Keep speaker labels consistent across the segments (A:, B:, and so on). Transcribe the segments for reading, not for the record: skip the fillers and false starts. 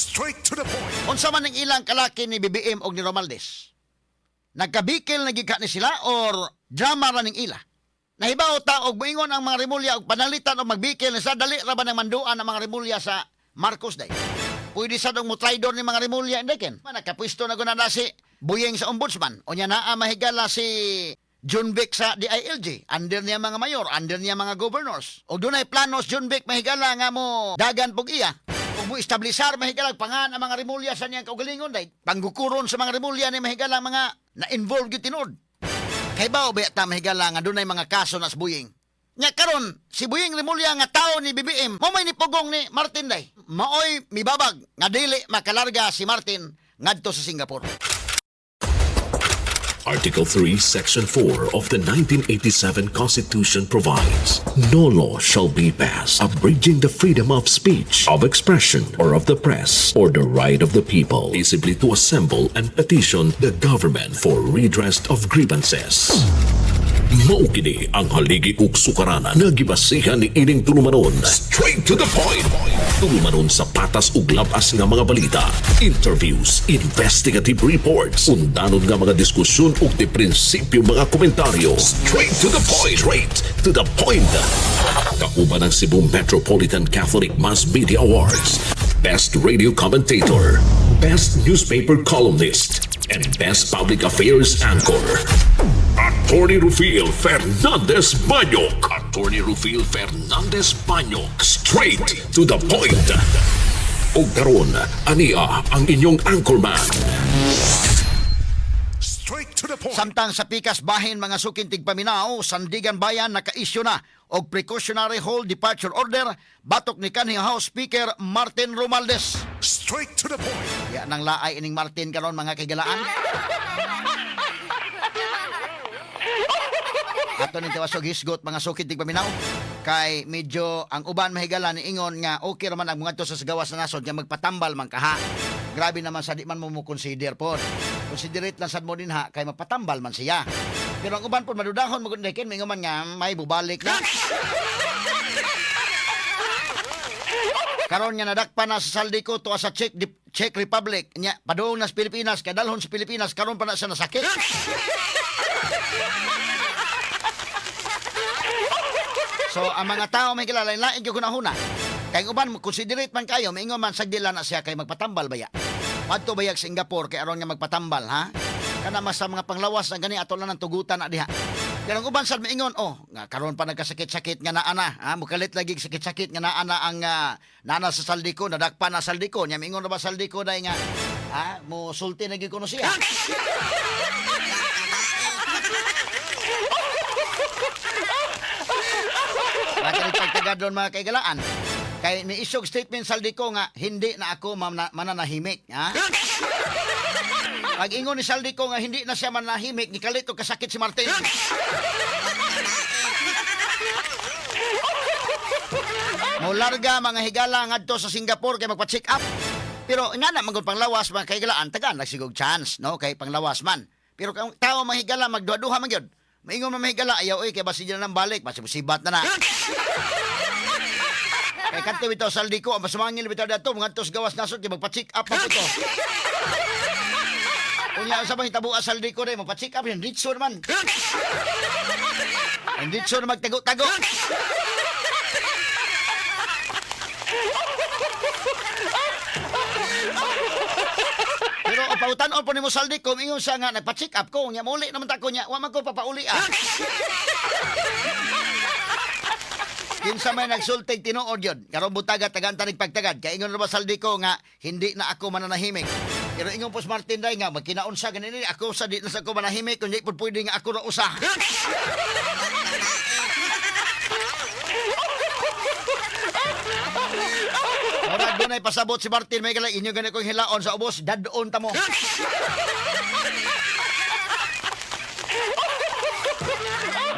A: Straight to the point.
B: Unsa man ang ilang kalaki ni BBM og ni Romualdez? Nagkabikil na gika ni sila or drama ra ning ila? Nahibaw ta og moingon ang mga Rimulya og panalitan og magbikil ni sa dali ra ba nang manduan ang mga Rimulya sa Marcos day? Pwede sa dong mo traidor ni mga Rimulya indeken. Nakapwisto na guna na si Buyeng sa ombudsman. O niya naa mahigala si John Vic sa DILG. Under niya mga mayor, under niya mga governors. O doon ay planos John Vic mahigala nga mo dagan pog iya. O mo establisar mahigala pangan ang mga Rimulya sa niyang kaugalingon day. Panggukuron sa mga Rimulya ni mahigala mga na-involve gyud tinuod. Kay bao ba ta mahigala nga doon ay mga kaso na sa Buyeng. Nya karon si Buyeng Rimulya nga tao ni BBM mo may nipugong ni Martin day. Maoy mibabag nga dili makalarga si Martin ngadto sa Singapore.
A: Article 3, Section 4 of the 1987 Constitution provides, no law shall be passed abridging the freedom of speech, of expression, or of the press, or the right of the people peaceably to assemble and petition the government for redress of grievances. Maukini ang haligi ug sukaranan nga gibasihan ni ining tulumanon. Straight to the point. Tulumanon sa patas ug labas nga mga balita, interviews, investigative reports, undanon nga mga diskusyon ug di prinsipyo mga komentaryo. Straight to the point. Straight to the point. Kauban ang Cebu Metropolitan Catholic Mass Media Awards, Best Radio Commentator, Best Newspaper Columnist, and Best Public Affairs Anchor. Attorney Rufil Fernandez Banyok. Attorney Rufil Fernandez Banyok. Straight to the point. O karon, ania ang inyong anchorman. Straight to the point.
B: Samtang sa pikas bahin mga sukintig paminaw, Sandigan Bayan naka-issue na og precautionary hold departure order batok ni kanhing House Speaker Martin Romualdez.
A: Straight to the point.
B: Ya nang laay ining Martin karon mga kagalaan. Ato ning tiwas og hisgot mga sukintig paminaw. Kay medyo ang uban mahigala ni ingon nga okay raman ang mga to sa gawas na nasod nga magpatambal man kaha. Grabe naman sa di man mo consider pod. Considerate lang sad mo din ha kay mapatambal man siya. Pero ang uban pod madudahon mo kundekin mingon man nga may bubalik na. Karon nga nadakpan na sa saldi ko to sa Czech Republic nya padung na sa Pilipinas kay dalhon sa Pilipinas karon pa na siya nasakit. So, ang mga tao may kilala, lain yung kunahuna. Kaya uban, considerate man kayo, maingon man, sagdila na siya kay magpatambal baya. Padto bayag Singapore, kay aron nga magpatambal, ha? Kana mas sa mga panglawas na gani, ato lang ng tugutan na diha. Kaya ang uban, sad maingon, nga karon pa nagkasakit-sakit nga naana, ha? Mukalit lagi sakit-sakit nga naana ang nana sa saldi ko, nadakpa na saldi ko. Nya maingon na ba saldi ko, dahil nga, mo sulti na ko siya. Pagtagad doon mga kaigalaan. Kay ni-isog statement saldi ko nga hindi na ako mananahimik. Ha? Pag ingon ni saldi ko nga hindi na siya mananahimik, gikalit o kasakit si Martin. Mularga mga higala ngadto sa Singapore kay magpa-check up. Pero nga na magod panglawas mga kaigalaan, tagaan nagsigog chance, no? Kay panglawas man. Pero kung tao mga higala magduha-duha man gyud. Maingon man mahigala, ayaw kay basi na nang balik, masibat na na. Kay kanto bitaw saldi ko, masumangil bitaw dato, mga tos gawas nasod, kay magpa-check up na ito. Unya, sa mga hitabu saldi ko rin, magpa-check up, yung ritso naman. Yung ritso na magtago-tago. Pero pautan-on po ni mo saldi ko, ingon siya nga, nagpa-check up ko, nya muli naman tako niya, wa man ko papauli Kinsa may nagsultig tinuod yun, karong butaga tagaan tanig pagtagad, kaya ingon na ba saldi ko nga, hindi na ako mananahimik. Pero ingon po si Martin Day nga, magkinaunsa ganini, ako sa di na sa ako manahimik, kung di po pwede nga ako na usa. Murag doon ay pasabot si Martin, may kala inyo ganit kong hilaon sa ubos, dadon ta mo.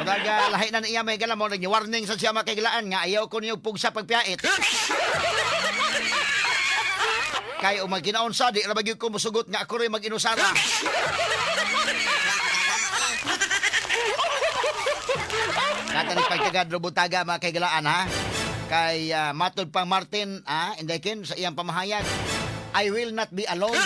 B: Murag lahi na niya may kala mo, nag-warning sa siya makigilaan nga, ayaw ko niyo pugsa pagpiait. Kaya magkinaon sa, di rabag ko musugot nga ako rin mag-inusara. Natanig pagtagad robutaga mga kaigalaan ha. Kay matod pang Martin, indaykin sa iyang pamahayag. I will not be alone.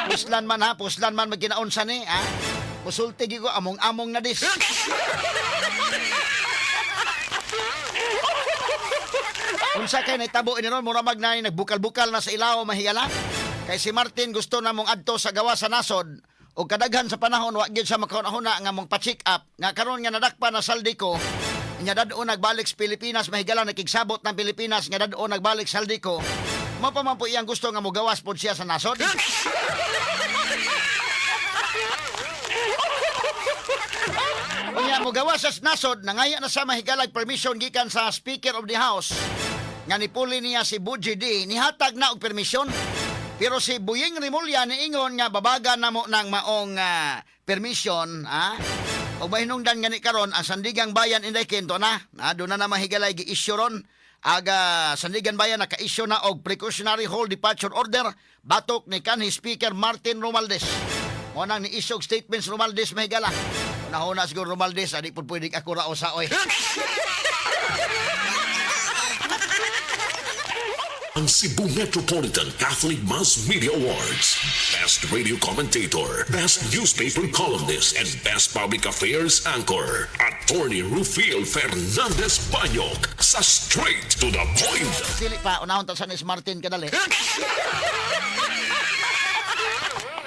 B: Puslan man magkinaunsa ni, ha? Musulti gyud ko among-among na dis. Unsa kay nahitabo ini ron mura magnay nagbukal-bukal na sa ilaw mahiyala. Kay si Martin gusto na mong adto sa gawa sa nasod o kadaghan sa panahon wa gyud sa makauna nga mong pa-check up nga karon nga nadakpa na saldi ko. Nya dadto nagbalik sa Pilipinas mahigala nakigsabot ng Pilipinas nga dadto nagbalik sa saldi ko. Mao pa man po iyang gusto nga mogawas pod siya sa nasod. Unya mogawas sa nasod nangaya na sa mahigalag permission gikan sa Speaker of the House nga nipuli niya si Buji D nihatag na og permisyon. Pero si Buying Rimulya niingon nga babaga na mo ng maong permission, ha? O mahinungdan nga ni karon ang Sandigang Bayan inday kento na. Doon na mahigalay gi-issue ron. Aga Sandigan Bayan naka-issue na og precautionary hold departure order batok ni kanhi Speaker Martin Romualdez. Mo nang ni-issue statements Romualdez mahigala. Una siguro Romualdez adi pud pwede ako rao sa oy.
A: Ang Cebu Metropolitan Catholic Mass Media Awards. Best Radio Commentator, Best Newspaper Columnist, and Best Public Affairs Anchor. Attorney Rufiel Fernandez Banyok sa Straight to the Point.
B: Sili pa, unahon ta sa ni Martin kadali.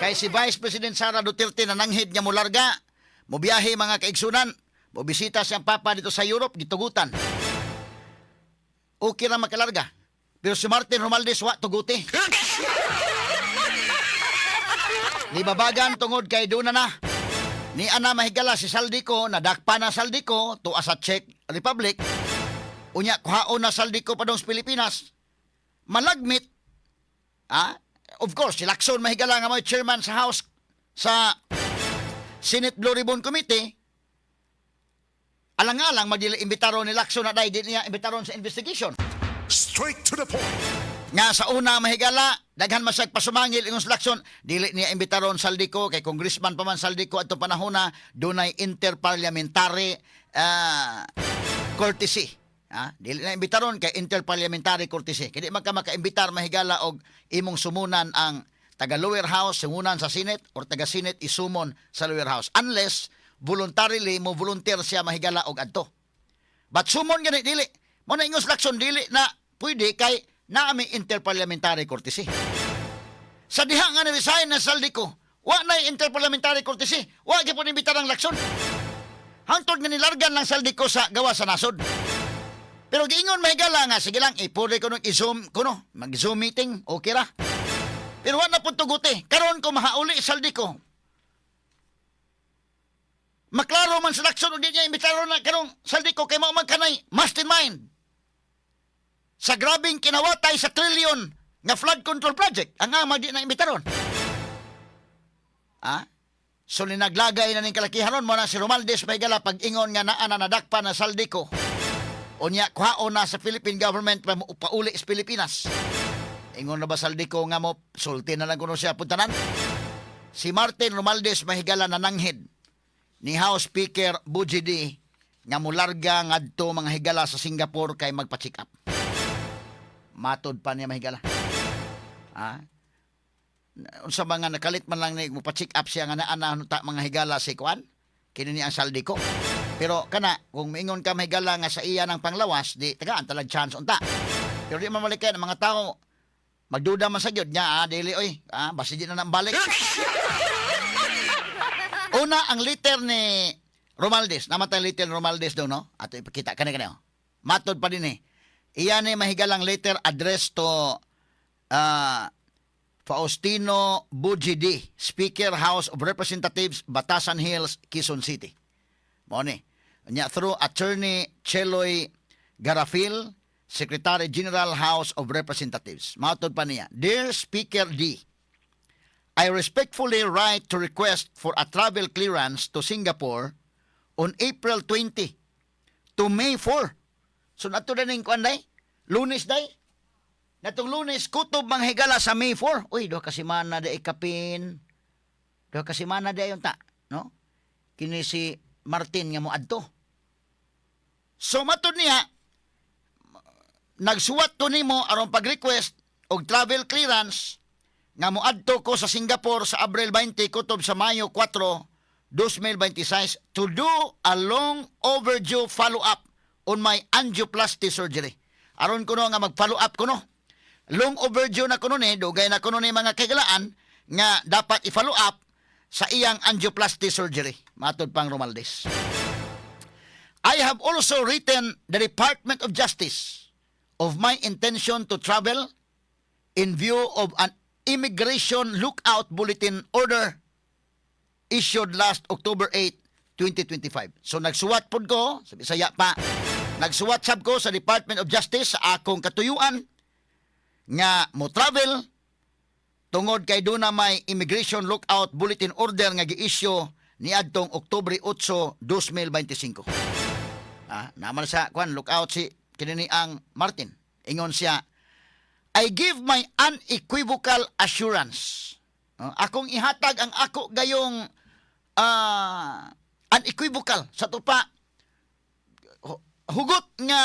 B: Kay si Vice President Sara Duterte nananghid nga molarga, mobiyahe mga kaigsunan, mobisita siyang papa dito sa Europe, gitugutan. Okay ra makalarga. Pero si Martin Romualdez wa tuguti. Ni babagan tungod kay duna na. Ni ana mahigala si Saldico, nadakpa na Saldico tuwa sa Czech Republic. Unya kuhaon na Saldico pa dong sa Pilipinas. Malagmit. Of course, si Lacson mahigala nga may chairman sa House sa Senate Blue Ribbon Committee. Alang-alang magdili imbitaron ni Lacson na dahil di niya imbitaron sa investigation.
A: Straight to the point.
B: Nga sa una mahigala, daghan masag pasumangil ingon sa Lacson, dili niya imbitaron Saldico kay congressman pa man Saldico adto panahon na dunay interparliamentary courtesy. Dili na imbitaron kay interparliamentary courtesy. Kaya di man ka makaimbitar mahigala og imong sumunan ang taga lower house sumunan sa Senate or taga Senate isumon sa lower house unless voluntarily mo volunteer siya mahigala og adto. But sumon gani dili. Mo na ingos Lacson dili na pwede kay naami interparliamentary courtesy. Sa diha nga ni-resign na Saldico, wa na interparliamentary courtesy, wa gyud imbitar ang Lacson. Hangtod nga nilargan lang Saldico sa gawa sa nasod. Pero giingon mahigala nga sige lang ipuri ko nung i-zoom kuno, mag-zoom meeting, okay ra. Pero wa na pud tuguti. Karon ko mahauli Saldico. Maklaro man sa Lacson ug di niya imbitaron na karong Saldico kay mao man kanay mastermind sa grabing kinawatay sa trillion nga flood control project ang ama di na imbitaron. So naglagay na ning kalakihanon mo na si Romualdez mahigala pag-ingon nga naa na nadakpa na Saldico. Unya kuhaon na sa Philippine government pauli sa Pilipinas. Ingon na ba Saldico nga mo sulti na lang kuno siya puntanan. Si Martin Romualdez mahigala nananghid ni House Speaker Buji D nga mularga ngadto mga higala sa Singapore kay magpa-check up. Matod pa niya mahigala. Unsa mga nakalit man lang ni magpa-check up siya nga naa ta mga higala si Kwan kini ni ang Saldico. Pero kana kung miingon ka mahigala nga sa iya ng panglawas di tagaan talag chance unta. Pero di mamalikan ang mga tao magduda man sa gyud nya dili oy basi di na nang balik. Una ang letter ni Romualdez, namatay letter ni Romualdez daw no. Ato ipakita kani. Matod pa din Iya ni mahigalang letter addressed to Faustino Buji D, Speaker House of Representatives, Batasan Hills, Quezon City. Mo ni. Nya through Attorney Cheloy Garafil, Secretary General House of Representatives. Matod pa niya. Dear Speaker D, I respectfully write to request for a travel clearance to Singapore on April 20 to May 4. So nato na ning kuan day? Lunes day? Natong Lunes kutob mga higala sa May 4. Uy, do kasi mana day kapin. Do kasi mana day unta, no? Kini si Martin nga mo adto. So matod niya, nagsuwat ko nimo aron pag-request og travel clearance nga moadto ko sa Singapore sa Abril 20 kutob sa Mayo 4, 2026 to do a long overdue follow-up on my angioplasty surgery. Aron ko nga mag-follow up ko no. Long overdue na ko ni, dugay na ko ni mga kagalaan nga dapat i-follow up sa iyang angioplasty surgery. Matod pang Romaldes. I have also written the Department of Justice of my intention to travel in view of an immigration lookout bulletin order issued last October 8, 2025. So nagsuwat pod ko, sa Bisaya pa, nagsuwat sab ko sa Department of Justice sa akong katuyuan nga mo travel tungod kay duna may immigration lookout bulletin order nga gi-issue niadtong Oktubre 8, 2025. Naman sa lookout si kinini ang Martin. Ingon siya, I give my unequivocal assurance. Akong ihatag ang ako gayong unequivocal sa tupa. Hugot nga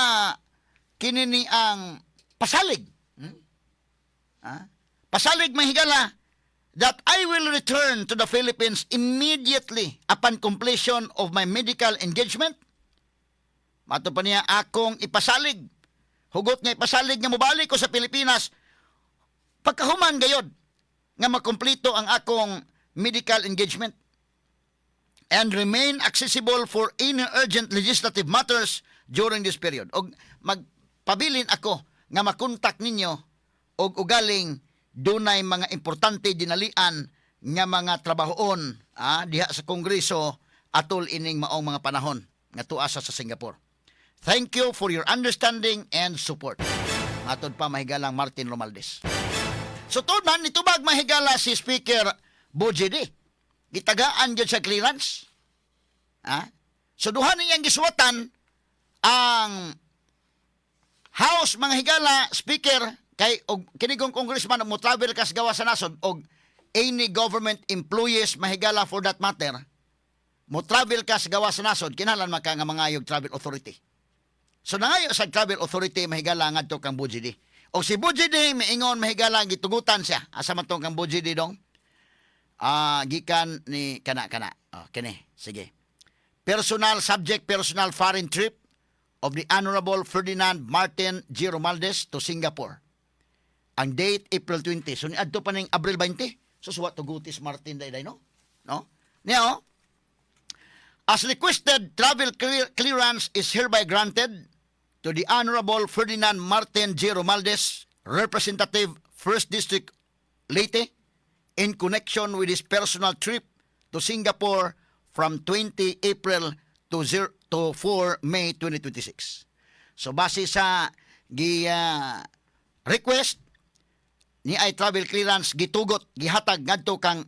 B: kinini ang pasalig. Pasalig mahigala that I will return to the Philippines immediately upon completion of my medical engagement. Mato pa niya akong ipasalig. Hugot nga ipasalig nga mobalik ko sa Pilipinas pagkahuman gayod nga makumpleto ang akong medical engagement and remain accessible for any urgent legislative matters during this period. Og magpabilin ako nga makontak ninyo og ugaling dunay mga importante dinalian nga mga trabahoon diha sa Kongreso atol ining maong mga panahon nga tuasa sa Singapore. Thank you for your understanding and support. Matod pa mahigalang Martin Romaldes. So tunan nitubag mahigala si Speaker Bujidi. Gitagaan gyud sa clearance. So duha niyang gisuwatan ang House mga higala Speaker kay og kinigong congressman mo travel kas gawa sa nasod og any government employees mahigala for that matter mo travel kas gawa sa nasod kinahanglan maka nga mangayog travel authority. So nangayo sa travel authority mahigala ngadto kang Bujidi. O si Bujidi miingon mahigala gitugutan siya. Asa man tong kang Bujidi dong? Gikan ni kana. Kini, sige. Personal foreign trip of the Honorable Ferdinand Martin G. Romaldes to Singapore. Ang date April 20. So niadto pa ning Abril 20. So suwat tugutis Martin day no? No? Now, as requested, travel clearance is hereby granted to the Honorable Ferdinand Martin G. Romaldes, Representative 1st District, Leyte, in connection with his personal trip to Singapore from 20 April to 4 May 2026. So base sa request ni ay travel clearance gitugot gihatag ngadto kang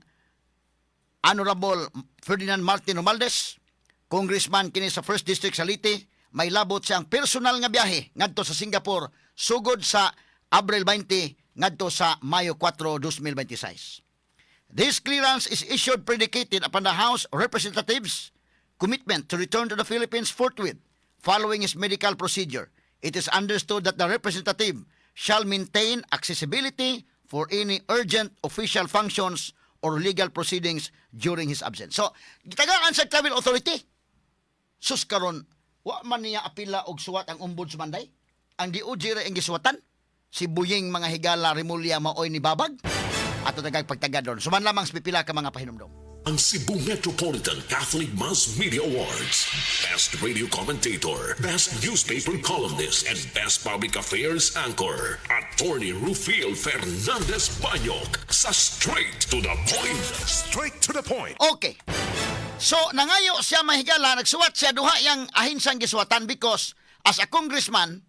B: Honorable Ferdinand Martin Romaldes, Congressman kini sa 1st District sa Leyte, may labot siyang personal nga biyahe ngadto sa Singapore sugod sa Abril 20 ngadto sa Mayo 4, 2026. This clearance is issued predicated upon the House of Representatives' commitment to return to the Philippines forthwith following his medical procedure. It is understood that the representative shall maintain accessibility for any urgent official functions or legal proceedings during his absence. So, gitagaan sa travel authority. Sus karon, wa man niya apila og suwat ang ombudsman day. Ang DOJ ra ang gisuwatan. Si Buying mga higala Remulla maoy ni babag. Ato tagag pagtagadon. Suman lamang sa pipila ka mga pahinumdom.
A: Ang Cebu Metropolitan Catholic Mass Media Awards. Best Radio Commentator, Best Newspaper Columnist, and Best Public Affairs Anchor. Attorney Rufil Fernandez Banyok sa Straight to the Point. Straight to the Point.
B: Okay. So, nangayo siya mahigala, nagsuwat siya duha yang ahinsang giswatan because as a congressman,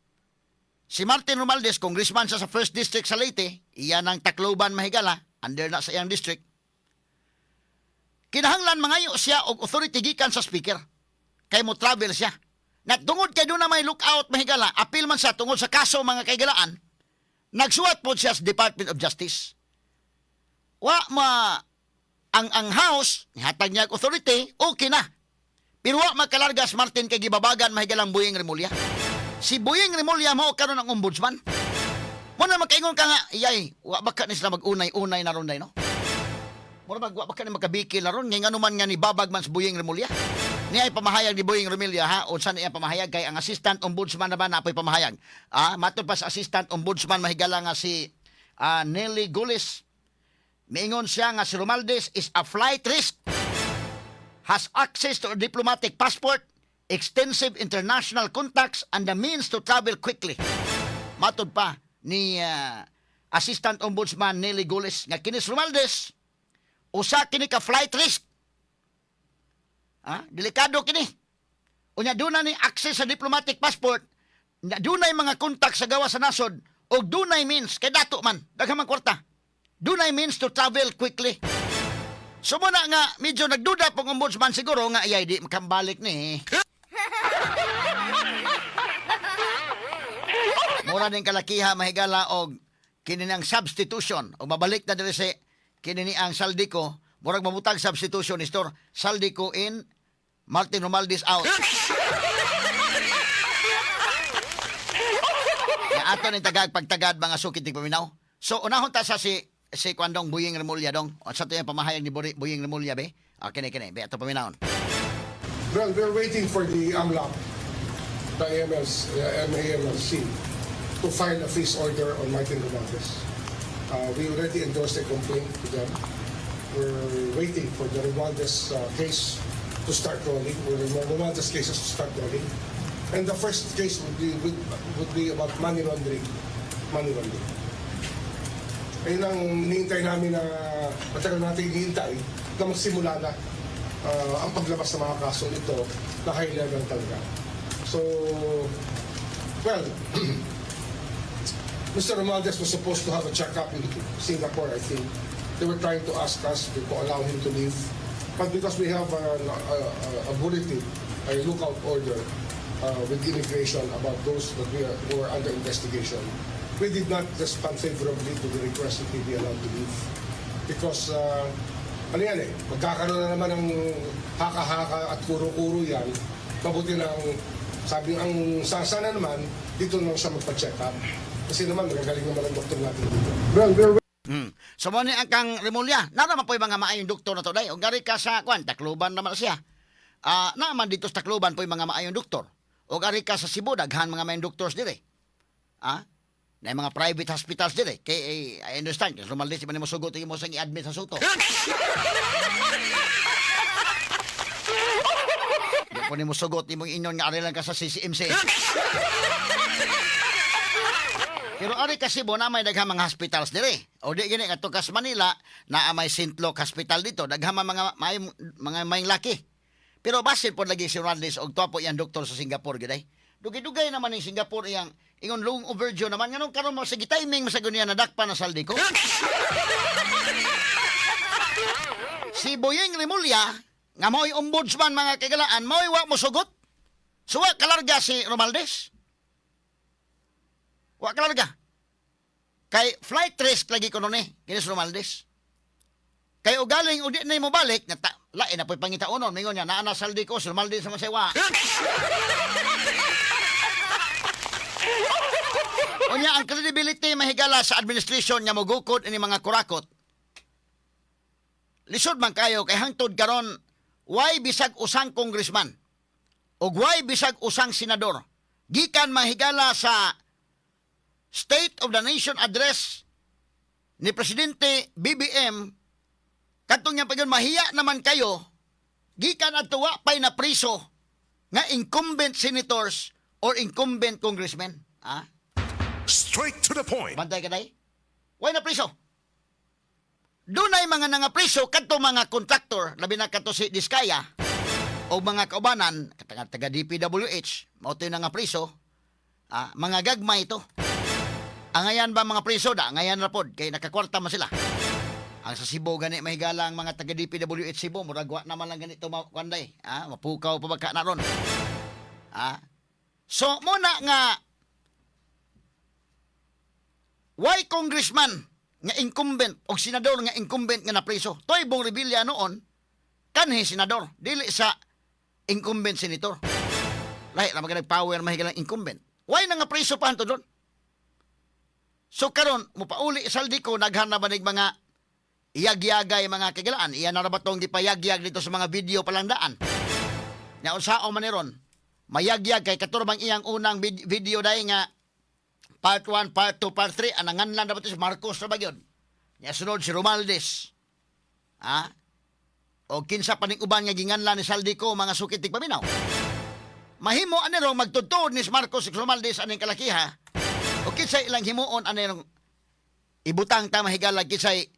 B: si Martin Romaldes, congressman siya sa 1st District sa Leyte, iyan ang Tacloban mahigala, under na sa iyang district. Kinahanglan mangayo siya og authority gikan sa speaker. Kay mo travel siya. Nagtungod kay doon na may lookout mahigala, appeal man siya tungod sa kaso mga kaigalaan, nagsuwat po siya sa Department of Justice. Ang House, nihatag niya authority, okay na. Pero wa makalargas Martin kay gibabagan mahigalang Boyeng Remulla. Si Boyeng Remulla mao karon ang ombudsman. Mo na makaingon ka nga, iyay, wa baka ni sila mag-unay-unay na ron day, no? Mo na wa baka ni makabikil na ron, ngayon man nga ni babag man si Boyeng Remulla. Niya ay pamahayag ni Boyeng Remulla, ha? O saan niya pamahayag kay ang assistant ombudsman na ba na apoy pamahayag? Matod pa sa assistant ombudsman mahigala nga si Nelly Gulis. Miingon siya nga si Romualdez is a flight risk. Has access to a diplomatic passport, extensive international contacts, and the means to travel quickly. Matod pa ni Assistant Ombudsman Nelly Gules nga kinis Romualdez, usa kini ka flight risk. Delikado kini. Unya dunay ni access sa diplomatic passport, dunay mga kontak sa gawa sa nasod, o dunay means, kay dato man, daghan man kwarta, dunay means to travel quickly. So muna nga, medyo nagduda pong ombudsman siguro nga iyay di makambalik ni. Mura din kalakiha mahigala og kini ang substitution o mabalik na diri si kini ang Saldico, murag mamutag substitution istor Saldico in, Martin Romualdez out. Ya ato ni tagag pagtagad mga sukit paminaw. So unahon ta sa si Kwandong Boyeng Remulla dong. O sa to yung pamahayag ni Boyeng Remulla be. Kini be ato paminawon.
C: Well, we're waiting for the AMLAC, the MAMLC, to file a freeze order on Martin Romualdez. We already endorsed a complaint to them. We're waiting for the Romualdez case to start rolling, or the Romualdez cases to start rolling. And the first case would be about money laundering. Ayun ang hinihintay namin na matagal natin hinihintay na magsimula na ang paglabas ng mga kaso ito na high level talaga. So, well, Mr. Romualdez was supposed to have a check-up in Singapore, I think. They were trying to ask us to allow him to leave. But because we have a bulletin, a lookout order with immigration about those that who are under investigation, we did not respond favorably to the request that he be allowed to leave. Because, ano yan magkakaroon na naman ng haka-haka at kuro-kuro yan. Mabuti na sabi ang sana naman, dito lang siya magpa-check up. Kasi naman, nagagaling naman ang doktor natin dito. Well,
B: So mo ni ang kang Remulla, naman po yung mga maayong doktor na to day. O gari ka sa Tacloban naman siya. Naman dito sa Tacloban po yung mga maayong doktor. O gari ka sa Cebu, daghan mga maayong doctors dire. Na mga private hospitals dire. Kay I understand, kasi Romualdez man mo sugot mo sang i-admit sa suto. Di po ni mo sugot mo inyon nga ari lang ka sa CCMC. Pero ari kasi bo na may daghang mga hospitals dire. O di gini kadto kas Manila na may St. Luke Hospital dito, daghang mga may laki. Pero basin po lagi si Romualdez og tuwa po yang doktor sa Singapore giday. Dugay-dugay naman ni Singapore iyang ingon long overdue naman nganong karon mo sige timing masagon niya nadakpan na Saldico. Si Boyeng Remulla nga mo'y ombudsman mga kagalaan, mo'y wa mo sugot. Suwa kalarga si Romualdez. Wa kalarga. Kay flight risk lagi ko nun kinis Romualdez. Kay ugaling udi na mo balik, lain na po'y pangitaunon. Mingon niya, naana Saldico, si Romualdez sa masewa. Unya, ang credibility mahigala sa administration niya mogukod ini mga kurakot. Lisod man kayo, kay hangtod karon why bisag usang congressman o why bisag usang senador gikan mahigala sa State of the Nation address ni Presidente BBM katong niya pagyon mahiya naman kayo gikan adto wa pay na priso nga incumbent senators or incumbent congressmen.
D: Straight to the point.
B: Bantay ka day? Why na priso? Dunay mga nga priso kadto mga kontraktor, labi na kadto si Diskaya o mga kaubanan, taga DPWH, mao to nga priso. Mga gagmay ito. Angayan ba mga priso da? Angayan ra pod kay nakakwarta man sila. Ang sa Cebu gani mahigala ang mga taga DPWH Cebu, murag wa naman lang ganito kuanday. Mapukaw pa baka na ron. So muna nga why congressman nga incumbent o senador nga incumbent nga napriso? Toy Bong Revilla noon kanhi senador dili sa incumbent senator. Lahi ra nagpower mahigalang incumbent. Why na nga preso pa hanto doon? So karon mo pauli saldi ko naghanap ba nig mga iyag-yagay mga kagilaan. Iyan na ba tong gipayag-yag dito sa mga video palandaan. Nya unsao man ni ron? Mayag-yag kay katurbang iyang unang video dai nga part 1, part 2, part 3 anangan lang dapat si Marcos ra ba gyud. Nya sunod si Romualdez. Ha? O kinsa paning uban nga ginganlan ni Saldico mga sukitig paminaw. Mahimo ani ro magtudtod ni Marcos ug Romualdez aning kalakiha. O kinsay ilang himuon ani rong ibutang ta mahigalag kinsay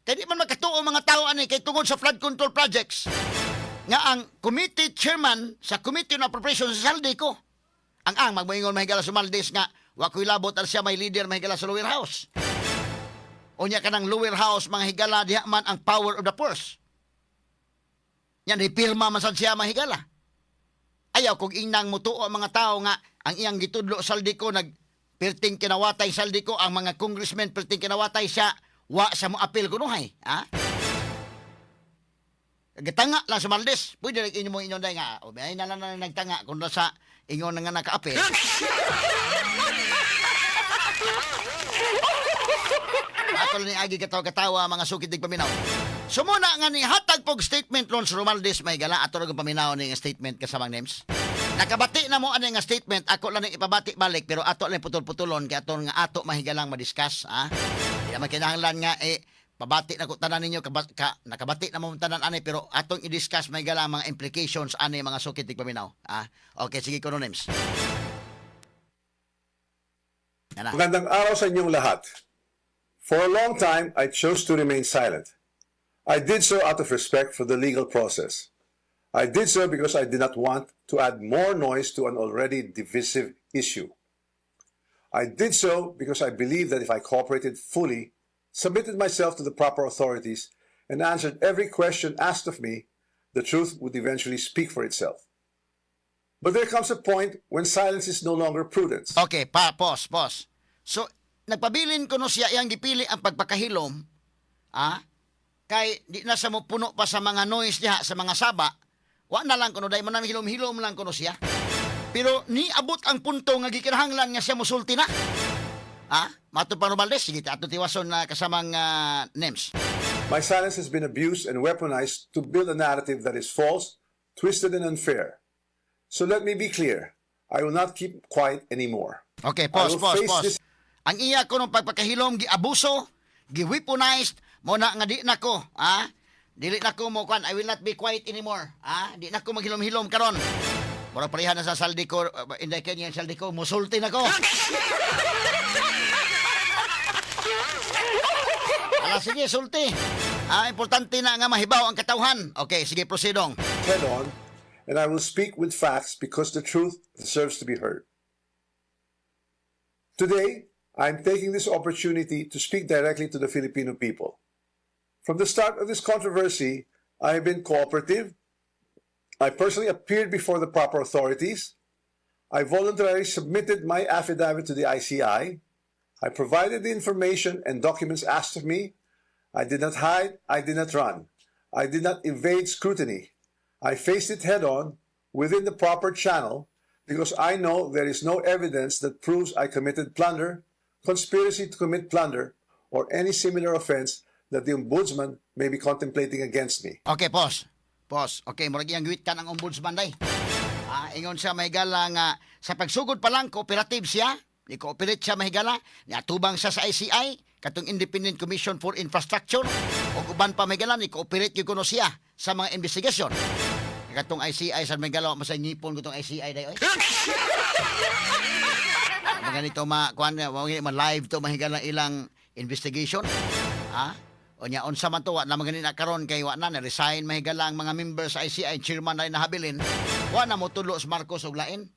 B: kay di man makatuo mga tao ani kay tungod sa flood control projects nga ang committee chairman sa committee on appropriation sa Saldico ang magmoingon mahigala sa Romualdez nga wa koy labot al siya may leader mahigala sa lower house. Unya kanang lower house mga higala diha man ang power of the purse. Yan ipirma man sad siya mahigala. Ayaw kung inang mutuo ang mga tao nga ang iyang gitudlo Saldico perting kinawatay Saldico ang mga congressmen perting kinawatay siya wa sa mo apil kunuhay, ha? Gitanga lang sa Romualdez. Pwede rin mo inyo day nga. O may na lang nagtanga kung sa ingon nga nakaapil. Atol ni agi katawa mga sukitig paminaw. Sumuna nga ni hatag pog statement ron sa Romualdez may gala ato ug paminaw ni nga statement kasamang names. Nakabati na mo ani nga statement ako lang ipabati balik pero ato lang putol-putulon kay ato nga ato mahigalang ma-discuss, ha? Di man kinahanglan nga pabati na ko tanan ninyo nakabati na mo tanan ani pero atong i-discuss may galang mga implications ani mga sukitig paminaw, ha? Okay, sige kuno names. Yana.
E: Magandang araw sa inyong lahat. For a long time, I chose to remain silent. I did so out of respect for the legal process. I did so because I did not want to add more noise to an already divisive issue. I did so because I believed that if I cooperated fully, submitted myself to the proper authorities, and answered every question asked of me, the truth would eventually speak for itself. But there comes a point when silence is no longer prudence.
B: Okay, pause. So, nagpabilin ko no siya iyang gipili ang pagpakahilom, kay di na sa mo puno pa sa mga noise diha sa mga saba, wa na lang kuno day man hilom-hilom lang kuno siya. Pero ni abot ang punto nga gikinahanglan nga siya mosulti na. Matud pa Romualdez, sige ato tiwason na kasamang names.
E: My silence has been abused and weaponized to build a narrative that is false, twisted, and unfair. So let me be clear. I will not keep quiet anymore.
B: Okay,
E: I
B: pause.
E: will face this-
B: Ang iya ko nung pagpakahilom, giabuso, giweaponized, mo na nga di na ko, dili na ko mo kwan, I will not be quiet anymore, di na ko maghilom-hilom karon. Mura pareha na sa Saldico, inday kanya yung Saldico, musulti na ko. Ala, sige, sulti. Importante na nga mahibaw ang katawhan. Okay, sige, proceedong.
E: head on, and I will speak with facts because the truth deserves to be heard. Today, I am taking this opportunity to speak directly to the Filipino people. From the start of this controversy, I have been cooperative. I personally appeared before the proper authorities. I voluntarily submitted my affidavit to the ICI. I provided the information and documents asked of me. I did not hide. I did not run. I did not evade scrutiny. I faced it head on within the proper channel because I know there is no evidence that proves I committed plunder, conspiracy to commit plunder, or any similar offense that the ombudsman may be contemplating against me.
B: Okay, pause. Okay, murag iyang gawit ka ng ombudsman day. Ingon siya mahigala nga sa pagsugod pa lang cooperative siya, ni cooperate siya mahigala, ni atubang siya sa ICI, katong Independent Commission for Infrastructure, o uban pa mahigala ni cooperate gyud kuno siya sa mga investigasyon. Katong ICI sa mahigala mo sa ngipon gutong ICI day oy. Mga ganito ma live to mahigala ilang investigation. O nya unsa man to wa na maganin na karon kay wa na resign mahigala ang mga members sa ICI chairman na nahabilin wa na mo tulo sa Marcos ug lain.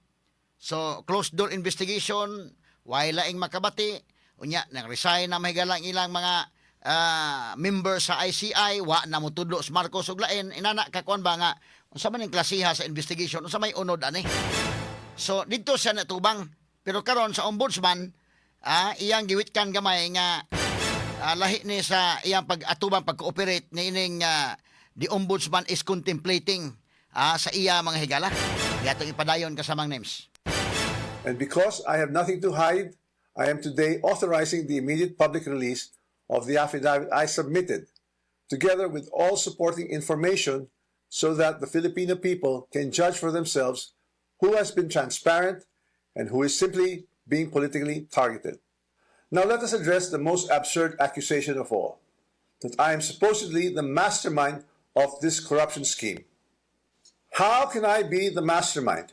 B: So closed door investigation way laing makabati unya nag-resign na mahigala ang ilang mga members sa ICI wa na mo tudlo sa Marcos ug lain inana ka kuan ba nga unsa man ang klasiha sa investigation unsa may unod ani. So dito siya natubang pero karon sa ombudsman iyang giwitkan gamay nga lahi ni sa iyang pag-atubang pag-cooperate ni ining the ombudsman is contemplating sa iya mga higala. Gatong ipadayon kasamang names.
E: And because I have nothing to hide, I am today authorizing the immediate public release of the affidavit I submitted, together with all supporting information, so that the Filipino people can judge for themselves who has been transparent and who is simply being politically targeted. Now let us address the most absurd accusation of all, that I am supposedly the mastermind of this corruption scheme. How can I be the mastermind?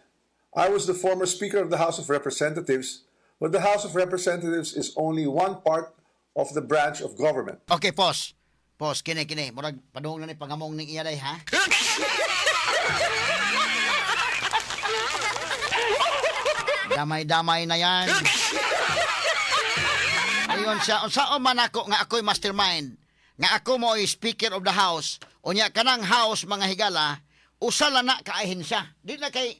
E: I was the former Speaker of the House of Representatives, but the House of Representatives is only one part of the branch of government.
B: Okay, pause. Pause, kini. Murag padung na ni pangamong ning iya day, ha? Damay-damay na yan. Ayun siya, unsao man ako nga ako'y mastermind, nga ako mo ay Speaker of the House, unya kanang House mga higala, usala na kaahinsya. Di na kay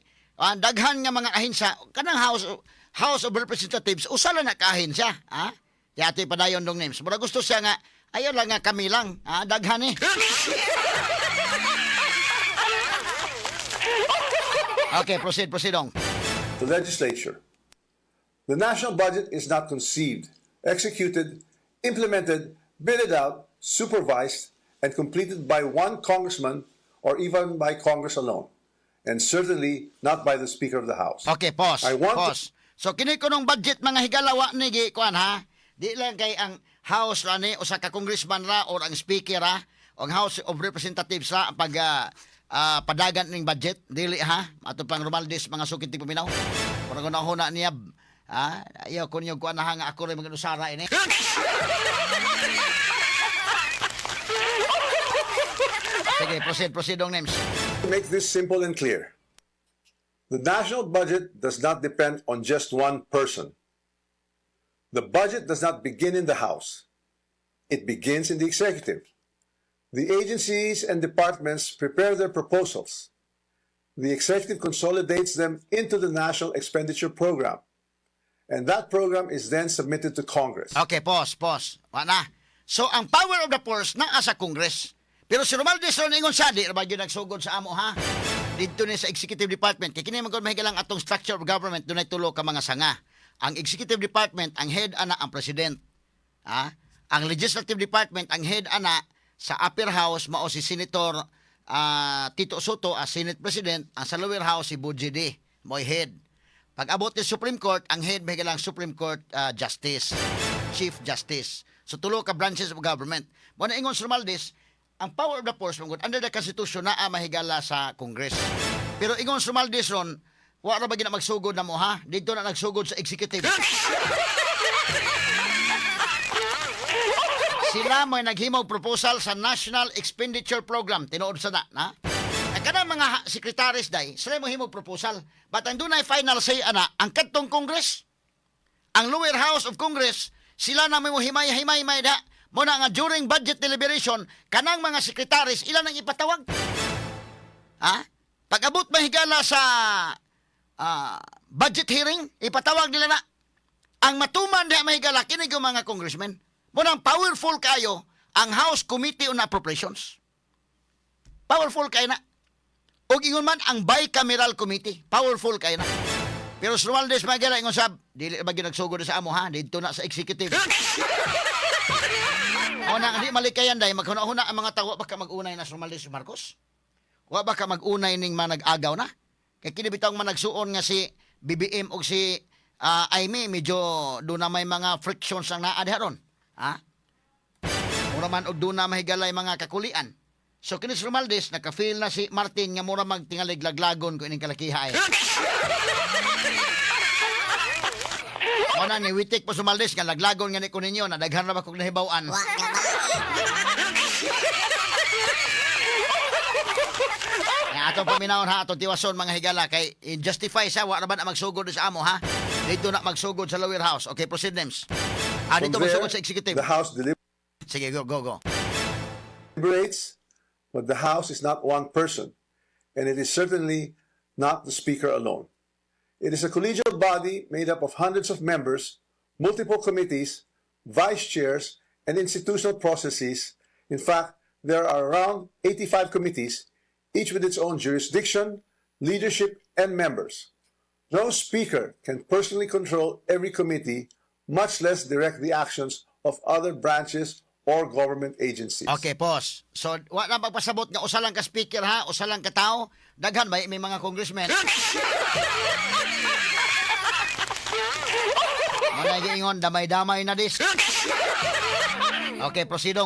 B: daghan nga mga ahinsya, kanang House of Representatives, usala na kaahinsya, ha? Yato'y padayon dong names. Mura gusto siya nga, ayaw lang nga kami lang, ha? Daghan eh. Okay, proceed dong.
E: The legislature. The national budget is not conceived, executed, implemented, bidded out, supervised, and completed by one congressman or even by Congress alone, and certainly not by the Speaker of the House.
B: Okay, pause.
E: I want
B: pause. So kini ko nung budget mga higalawa ni kuan ha. Di lang kay ang House ra ni usa ka congressman ra or ang Speaker ra o ang House of Representatives ra ang pag padagan ning budget dili ha. Ato pang Romaldes mga sukit ti paminaw. Para ko na huna niya ha. Ayaw ko niyo kuan ha nga ako rin mga usara ini. Sige, proceed dong names.
E: To make this simple and clear, the national budget does not depend on just one person. The budget does not begin in the House. It begins in the executive. The agencies and departments prepare their proposals. The executive consolidates them into the National Expenditure Program. And that program is then submitted to Congress.
B: Okay, pause. Wala. So, ang power of the purse naa sa Congress. Pero si Romaldes ron ingon sa di ba gyud nagsugod sa amo ha. Dito ni sa executive department kay kini man gud mahigalang atong structure of government dunay tulo ka mga sanga. Ang executive department ang head ana ang president. Ha? Ang legislative department ang head ana sa upper house mao si Senator Tito Soto as Senate President, ang sa lower house si Bujidi mo'y head. Pag abot ni Supreme Court, ang head mahigalang Supreme Court Justice, Chief Justice. So tulo ka branches of government. Mo na ingon si Romaldes, ang power of the purse mangod under the Constitution naa mahigala sa Congress. Pero ingon Romaldes ron, wa ra ba gina magsugod na mo ha? Dito na nagsugod sa executive. Sila may naghimog proposal sa National Expenditure Program. Tinuod sa na. Kada mga secretaries day, sila mo himog proposal. But ang dunay final say ana, ang kadtong Congress, ang lower house of Congress, sila na mo himay-himay da. Mo na nga during budget deliberation, kanang mga sekretaris, ilan ang ipatawag? Ha? Pag-abot mahigala sa budget hearing, ipatawag nila na. Ang matuman na mahigala, kinig yung mga congressmen. Mo nang powerful kayo, ang House Committee on Appropriations. Powerful kayo na. O ingon man, ang Bicameral Committee. Powerful kayo na. Pero si Romaldes mahigala, ingon sab, dili ba ginagsugod sa amo ha? Dito na sa executive. O na, hindi malikayan dahil maghuna-huna ang mga tao, baka mag-unay na Romaldes Marcos? Wa baka mag-unay ning manag-agaw na? Kaya kinibitang managsuon nga si BBM o si Aimee, medyo doon na may mga frictions ang naadharon. Ha? Mura man o doon na mahigalay mga kakulian. So kinis Romaldes, naka-feel na si Martin nga mura magtingalig laglagon ko ining kalakiha eh. O na, niwitik po Romaldes nga laglagon nga ni ko ninyo, nadaghan na ba kong nahibawan? Atong paminawon ha, atong tiwason mga higala kay justify sa wa ra ba na magsugod sa amo ha. Dito na magsugod sa lower house. Okay, proceed names. Dito
E: From there,
B: magsugod sa executive.
E: the House
B: Sige, go.
E: deliberates, but the House is not one person, and it is certainly not the Speaker alone. It is a collegial body made up of hundreds of members, multiple committees, vice chairs, and institutional processes. In fact, there are around 85 committees, each with its own jurisdiction, leadership, and members. No speaker can personally control every committee, much less direct the actions of other branches or government agencies.
B: Okay, pause. So, wala magpasabot nga usa lang ka speaker ha, usa lang ka tao, daghan may mga congressmen. Manay ingon damay-damay na dis. Okay, proceed.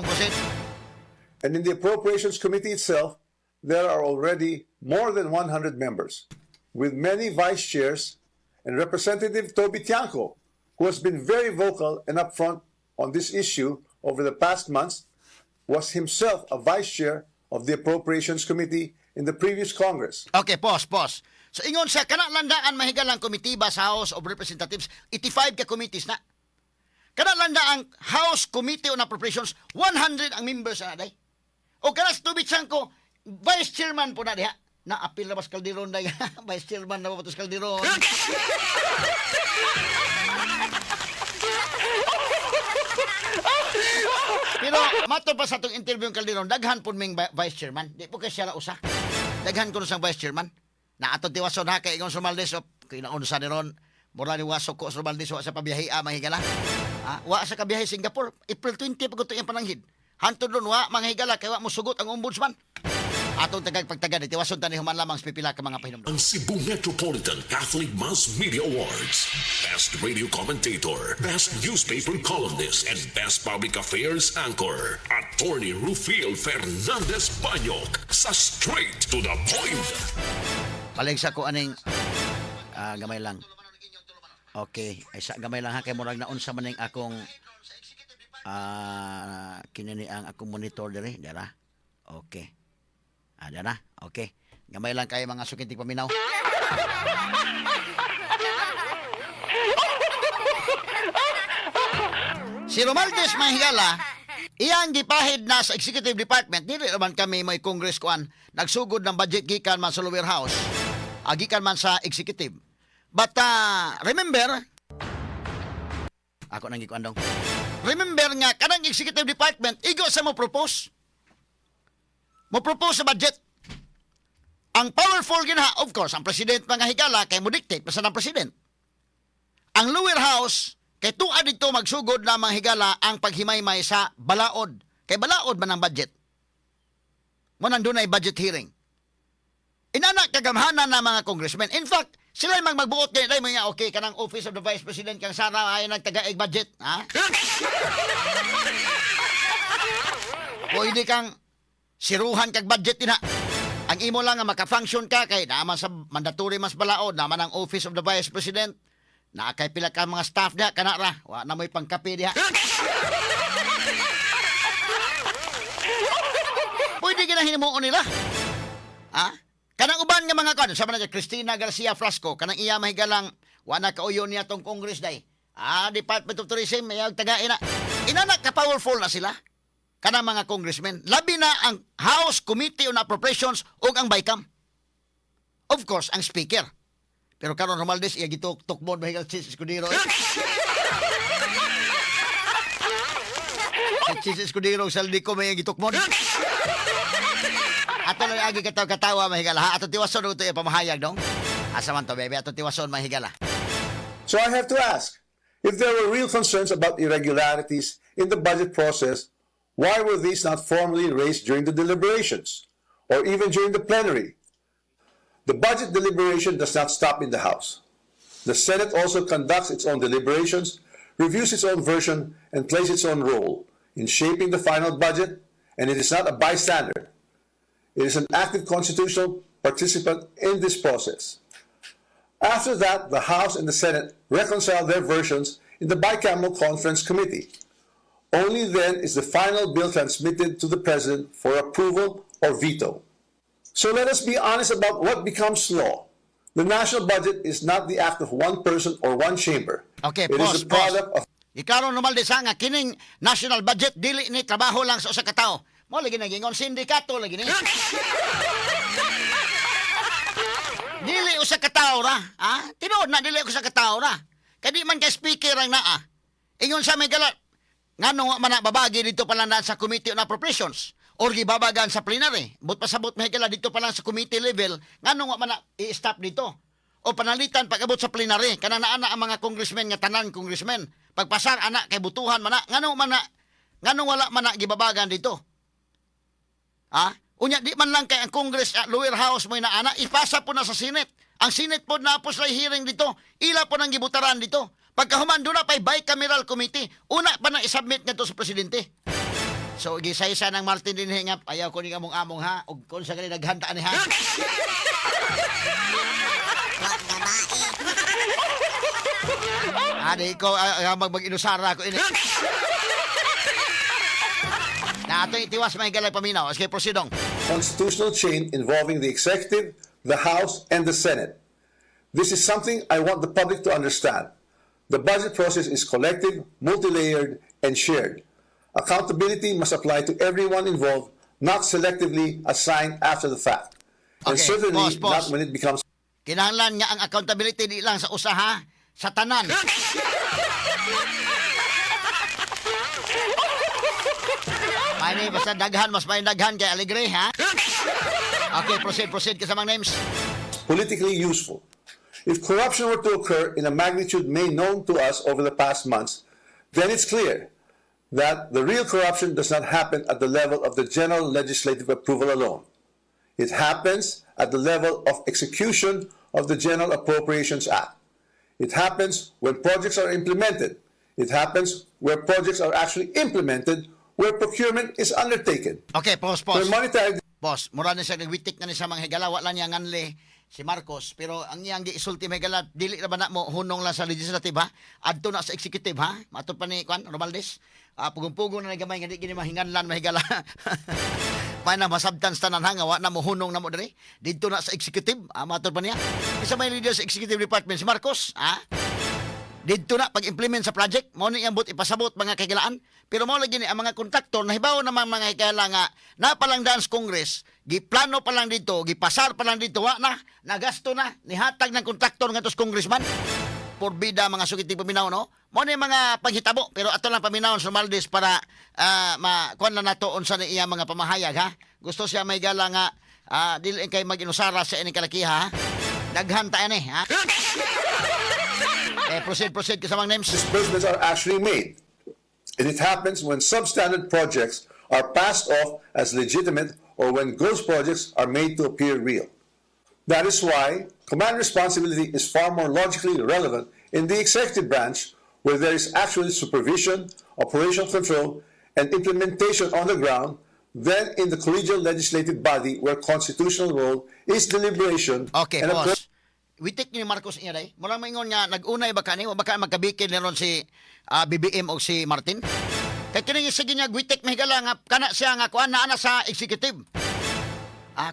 E: And in the Appropriations Committee itself, there are already more than 100 members, with many vice chairs, and Representative Toby Tiangco, who has been very vocal and upfront on this issue over the past months, was himself a vice chair of the Appropriations Committee in the previous Congress.
B: Okay, pause. So, ingon sa kanalandaan mahigalang komitiba sa House of Representatives, 85 ka committees na. Kanalandaan House Committee on Appropriations, 100 ang members na day. O kanas Toby Tiangco, vice chairman po na diha. Na-apil na bas Calderon na vice chairman na batos Calderon. Pero mato pa sa itong interview ng Calderon, daghan po ming vice chairman. Di po kay siya na usa. Daghan ko na sang vice chairman. Na atong tiwason ha kay Ingon Romaldes o kinaunsa ni ron. Mura ni wasok ko sa Romaldes wa sa pabiyahe mahigala. Wa sa kabiyahe Singapore. April 20 pagod iyang pananghid. Hantod doon wa manghigala kay wa mo sugot ang ombudsman. Atong pagtagad tiwason tani human lamang sa pipila ka mga pahinumdum.
A: Ang Cebu Metropolitan Catholic Mass Media Awards. Best Radio Commentator, Best Newspaper Columnist, and Best Public Affairs Anchor. Attorney Rufiel Fernandez Banyok sa Straight to the Point.
B: Paligsa ko aning gamay lang. Okay, ay sa gamay lang ha kay murag naon sa maning akong kinini ang akong monitor diri, dara. Okay. Dara. Okay. Gamay lang kayo mga sukintig paminaw. Si Romaldes Mahigala, iyang gipahid na sa Executive Department, dili naman kami may Congress kuan, nagsugod ng budget gikan man sa lower house, gikan man sa Executive. But remember, ako nang gikuan dong. Remember nga, kanang Executive Department, igo sa mo propose. Mo propose sa budget. Ang powerful gina, of course, ang president mga higala kay mo dictate basta ng president. Ang lower house kay tuwa dito magsugod na mga higala ang paghimaymay sa balaod. Kay balaod man ang budget. Mo nandun ay budget hearing. Inana kagamhanan na mga congressmen. In fact, sila yung magbuot kay dai mga okay kanang Office of the Vice President kang sana ay nagtagaig budget, ha? Pwede kang siruhan kag budget din ha. Ang imo lang nga maka-function ka kay naman sa mandatory mas balaod naman ang Office of the Vice President. Na kay pila ka mga staff diha kana ra, wa na moy pangkape diha. Pwede gina himuon nila. Ha? Kanang uban nga mga kan, sa man Cristina Garcia Frasco, kanang iya mahigalang wa na kauyon niya tong Congress day. Department of Tourism may tagain na. Inanak ka powerful na sila. Kanang mga congressmen, labi na ang House Committee on Appropriations ug ang BICAM. Of course, ang speaker. Pero karon Romaldes iya gitukmod mahigal si Escudero. Si Escudero saldi ko may gitukmod. Ato lang agi katawa mahigala ha. Ato tiwason ito pamahayag dong. Asa man to bebe ato tiwason mahigala.
E: So I have to ask, if there were real concerns about irregularities in the budget process, why were these not formally raised during the deliberations or even during the plenary? The budget deliberation does not stop in the House. The Senate also conducts its own deliberations, reviews its own version, and plays its own role in shaping the final budget, and it is not a bystander. It is an active constitutional participant in this process. After that, the House and the Senate reconcile their versions in the bicameral conference committee. Only then is the final bill transmitted to the President for approval or veto. So let us be honest about what becomes law. The national budget is not the act of one person or one chamber.
B: Okay,
E: It is the product of
B: Ikaron Romaldes nga kining national budget dili ni trabaho lang sa usa ka tawo. Mo lagi nagingon sindikato lagi ni. Dili usa ka tawo ra, ha? Tinuod na dili usa ka tawo ra. Kadi man kay speaker ang naa. Ingon sa may galat. Ngano man na babagi dito pala na sa Committee on Appropriations. or gibabagan sa plenary. But pasabot mahigala dito pa lang sa committee level, ngano nga man na i-stop dito. O panalitan pag-abot sa plenary, kanang naana ang mga congressmen nga tanan congressmen. Pagpasar anak kay butuhan man na, ngano wala man na gibabagan dito. Ha? Unya di man lang kay ang Congress at lower house mo inaana, ipasa po na sa Senate. Ang Senate po na po sa hearing dito, ila po nang gibutaran dito. Pagkahumando na pa'y bicameral committee, una pa na isubmit nga to sa presidente. So, gisaysa ng Martin din hingap, ayaw ko ni among-among ha, o kung sa ganun naghanda ni ha. Adi ko, mag-inusara ko ini. Na ato itiwas may galay paminaw. Sige, prosidong.
E: Constitutional chain involving the executive, the House, and the Senate. This is something I want the public to understand. The budget process is collective, multi-layered, and shared. Accountability must apply to everyone involved, not selectively assigned after the fact. And
B: Okay,
E: certainly
B: pause.
E: not when it becomes
B: Kinahanglan nga ang accountability di lang sa usaha, sa tanan. May basta daghan, mas may daghan kay Alegre, ha? Okay, proceed ka sa mga names.
E: politically useful. If corruption were to occur in a magnitude made known to us over the past months, then it's clear that the real corruption does not happen at the level of the general legislative approval alone. It happens at the level of execution of the General Appropriations Act. It happens when projects are implemented. It happens where projects are actually implemented, where procurement is undertaken.
B: Okay, pause.
E: Where monetary
B: Boss, mura na siya nagwitik na ni sa mga higala, wala niya nganli si Marcos, pero ang iyang giisulti may higala, dili na ba na mo hunong lang sa legislative ha? Adto na sa executive ha? Matod pa ni Juan Romaldes, pugong-pugong na nagamay nga di gini mahinganlan mahigala. May na masabtan sa tanan ha, nga wa na mo hunong na mo diri. Dito na sa executive, matod pa niya. Isa may leader sa executive department si Marcos, ha? Dito na pag-implement sa project, mo ni ambot ipasabot mga kahigalaan. Pero mo lagi ni ang mga kontraktor nahibaw naman mga higala nga napalang daan sa Congress, giplano pa lang dito, gipasar pa lang dito, wa na, nagasto na, nihatag ng kontraktor nga to sa congressman. Porbida mga sugiti paminaw, no? Mo ni mga paghitabo, pero ato lang paminaw sa Maldes para makuan na nato unsa ni iya mga pamahayag, ha? Gusto siya may gala nga dili kay mag-inusara sa ining kalakiha, ha? Daghan ta ani, ha? Proceed ka sa mga names.
E: disbursements are actually made. And it happens when substandard projects are passed off as legitimate or when ghost projects are made to appear real. That is why command responsibility is far more logically relevant in the executive branch, where there is actually supervision, operational control, and implementation on the ground, than in the collegial legislative body, where constitutional role is deliberation.
B: Okay,
E: and
B: boss. Witik ni Marcos niya day. Murang maingon nga nag-unay ba kani, wa ba ka magkabikin ni ron si BBM o si Martin? Kay kini sige niya witik mahigala nga kana siya nga kuan na ana sa executive.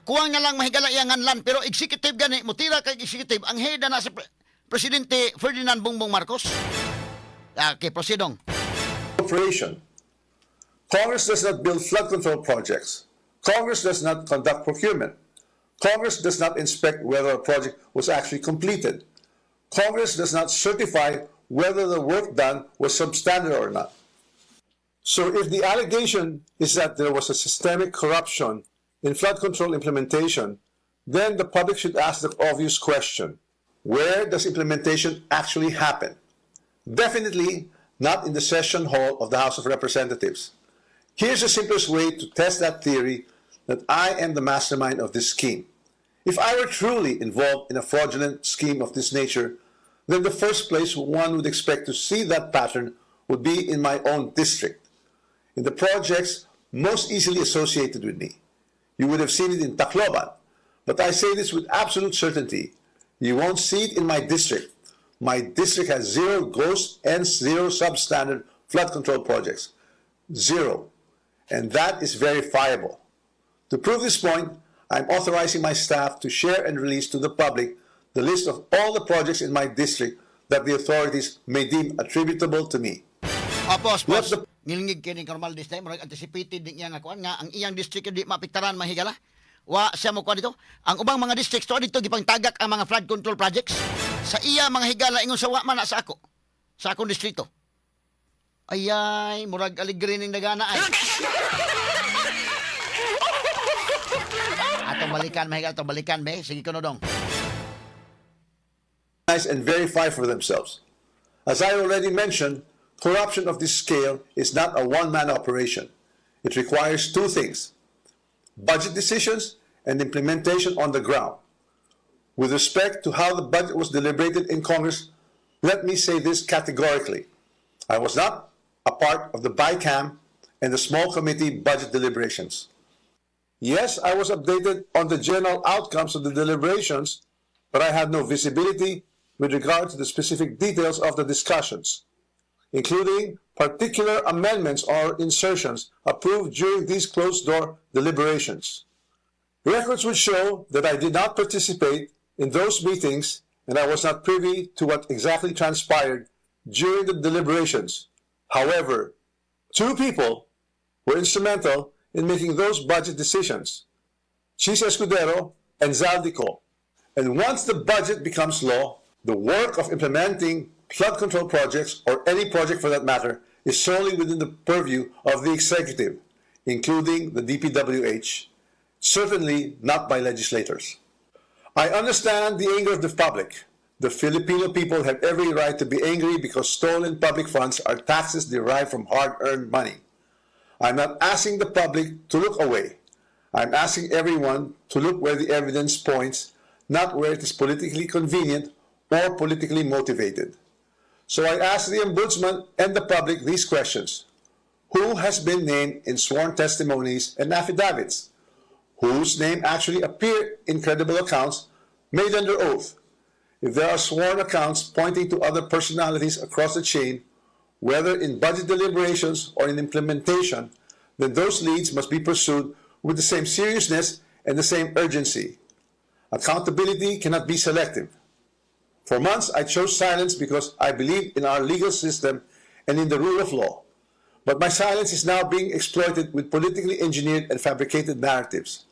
B: Kuwang nga lang mahigala iya nganlan pero executive gani mutira kay executive ang head na sa presidente Ferdinand Bongbong Marcos. Okay, proceedong.
E: Operation. Congress does not build flood control projects. Congress does not conduct procurement. Congress does not inspect whether a project was actually completed. Congress does not certify whether the work done was substandard or not. So if the allegation is that there was a systemic corruption in flood control implementation, then the public should ask the obvious question: where does implementation actually happen? Definitely not in the session hall of the House of Representatives. Here's the simplest way to test that theory that I am the mastermind of this scheme. If I were truly involved in a fraudulent scheme of this nature, then the first place one would expect to see that pattern would be in my own district, in the projects most easily associated with me. You would have seen it in Tacloban, but I say this with absolute certainty. You won't see it in my district. My district has 0 ghost and 0 substandard flood control projects. 0. And that is verifiable. To prove this point, I'm authorizing my staff to share and release to the public the list of all the projects in my district that the authorities may deem attributable to me.
B: Boss.
E: Let the-
B: Ngilingig kini Normal this time, murag anticipated din niya nga kuan nga ang iyang district di mapiktaran mahigala. Wa siya mo kuan dito. Ang ubang mga districts to dito gipang tagak ang mga flood control projects. Sa iya mga higala ingon sa wa man na sa ako. Sa akong distrito. Ayay, murag Alegre ning nagana ay. balikan, mahigal to balikan, be. Sige ko dong.
E: And verify for themselves. As I already mentioned, corruption of this scale is not a one-man operation. It requires two things: budget decisions and implementation on the ground. With respect to how the budget was deliberated in Congress, let me say this categorically. I was not a part of the BICAM and the small committee budget deliberations. Yes, I was updated on the general outcomes of the deliberations, but I had no visibility with regard to the specific details of the discussions, including particular amendments or insertions approved during these closed-door deliberations. Records would show that I did not participate in those meetings, and I was not privy to what exactly transpired during the deliberations. However, two people were instrumental in making those budget decisions: Chis Escudero and Zaldico. And once the budget becomes law, the work of implementing flood control projects, or any project for that matter, is solely within the purview of the executive, including the DPWH, certainly not by legislators. I understand the anger of the public. The Filipino people have every right to be angry because stolen public funds are taxes derived from hard-earned money. I'm not asking the public to look away. I'm asking everyone to look where the evidence points, not where it is politically convenient or politically motivated. So I ask the Ombudsman and the public these questions. Who has been named in sworn testimonies and affidavits? Whose name actually appeared in credible accounts made under oath? If there are sworn accounts pointing to other personalities across the chain, whether in budget deliberations or in implementation, then those leads must be pursued with the same seriousness and the same urgency. Accountability cannot be selective. For months, I chose silence because I believe in our legal system and in the rule of law. But my silence is now being exploited with politically engineered and fabricated narratives.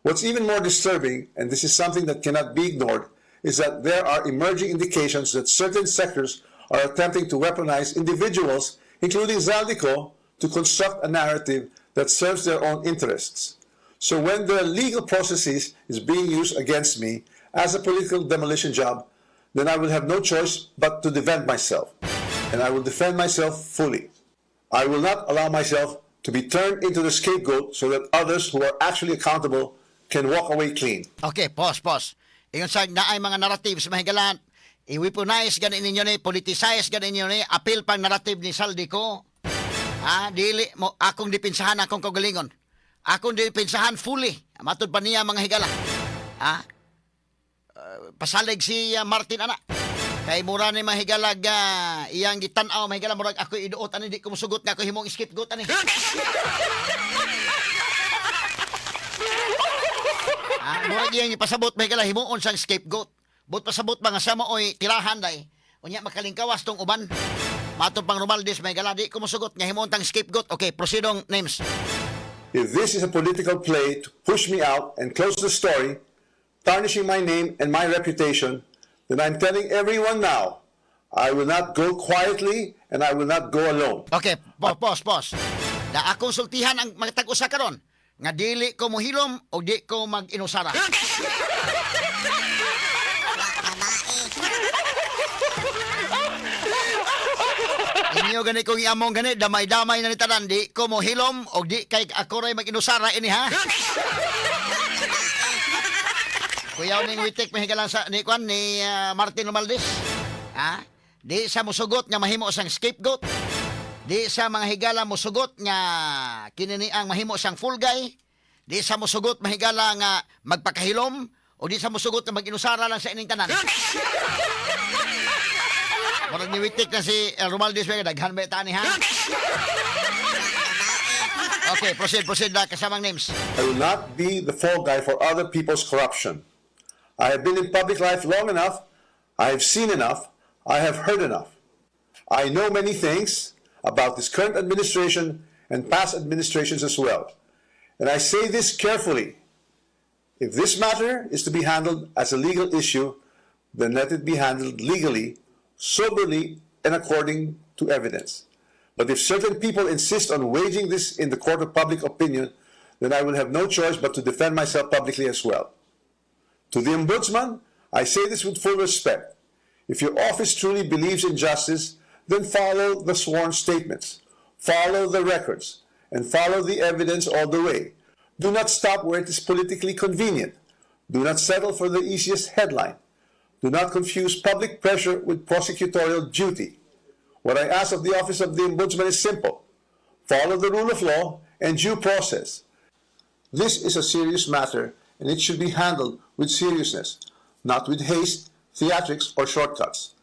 E: What's even more disturbing, and this is something that cannot be ignored, is that there are emerging indications that certain sectors are attempting to weaponize individuals, including Zaldico, to construct a narrative that serves their own interests. So when the legal processes is being used against me as a political demolition job, then I will have no choice but to defend myself. And I will defend myself fully. I will not allow myself to be turned into the scapegoat so that others who are actually accountable can walk away clean.
B: Okay, pause. Ingon sa naay mga narratives mahigalan, i-weaponize ganin ninyo ni, politicize ganin ninyo ni, appeal pang narrative ni Zaldico. Dili mo akong dipinsahan akong kagalingon. Akong dipinsahan fully. Matod pa niya mga higala. Pasalig si Martin ana. Kay mura ni mahigalag iyang gitan-aw mahigala murag ako iduot ani di ko musugot nga ako himong scapegoat ani. Murag iyang ipasabot mahigala himuon sang scapegoat. But pasabot mga sama oy tirahan day. Unya makalingkawas tong uban. Matod pang Romualdez mahigala di ko musugot nga himuon tang scapegoat. Okay, proceedong names.
E: If this is a political play to push me out and close the story, tarnishing my name and my reputation, then I'm telling everyone now, I will not go quietly and I will not go alone.
B: Okay, pause. Da akong sultihan ang magtag-usa karon nga dili ko mohilom o di ko mag-inusara. Inyo gani kong iamong gani, damay-damay na ni tanan, di ko mohilom o di kay ako ray mag-inusara ini ha. Kuyaw ning witik mahigalang sa ni Kwan ni Martin Romualdez. Di sa musugot nga mahimo sang scapegoat. Di sa mga higala musugot nga kinini ang mahimo sang full guy. Di sa musugot mahigala nga magpakahilom o di sa musugot nga mag-inusara lang sa ining tanan. Murag ni witik na si Romualdez may daghan ba tani ha? Okay, proceed na kasamang names.
E: I will not be the fall guy for other people's corruption. I have been in public life long enough. I have seen enough. I have heard enough. I know many things about this current administration and past administrations as well. And I say this carefully. If this matter is to be handled as a legal issue, then let it be handled legally, soberly, and according to evidence. But if certain people insist on waging this in the court of public opinion, then I will have no choice but to defend myself publicly as well. To the Ombudsman, I say this with full respect. If your office truly believes in justice, then follow the sworn statements, follow the records, and follow the evidence all the way. Do not stop where it is politically convenient. Do not settle for the easiest headline. Do not confuse public pressure with prosecutorial duty. What I ask of the Office of the Ombudsman is simple. Follow the rule of law and due process. This is a serious matter, and it should be handled with seriousness, not with haste, theatrics, or shortcuts.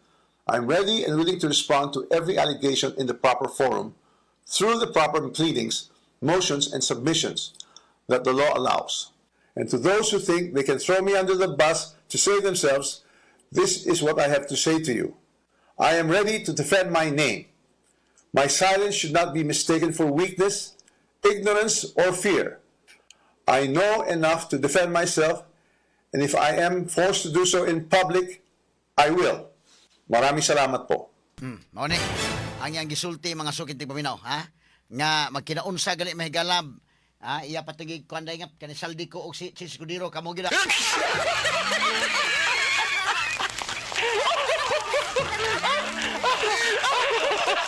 E: I'm ready and willing to respond to every allegation in the proper forum, through the proper pleadings, motions, and submissions that the law allows. And to those who think they can throw me under the bus to save themselves, this is what I have to say to you. I am ready to defend my name. My silence should not be mistaken for weakness, ignorance, or fear. I know enough to defend myself, and if I am forced to do so in public, I will. Maraming salamat po.
B: Mao ni ang iyang gisulti mga sukid ti paminaw, ha? Nga magkinaunsa gani mahigalab. Iya patugig kuanday nga kani saldi ko og si Escudero kamo gid.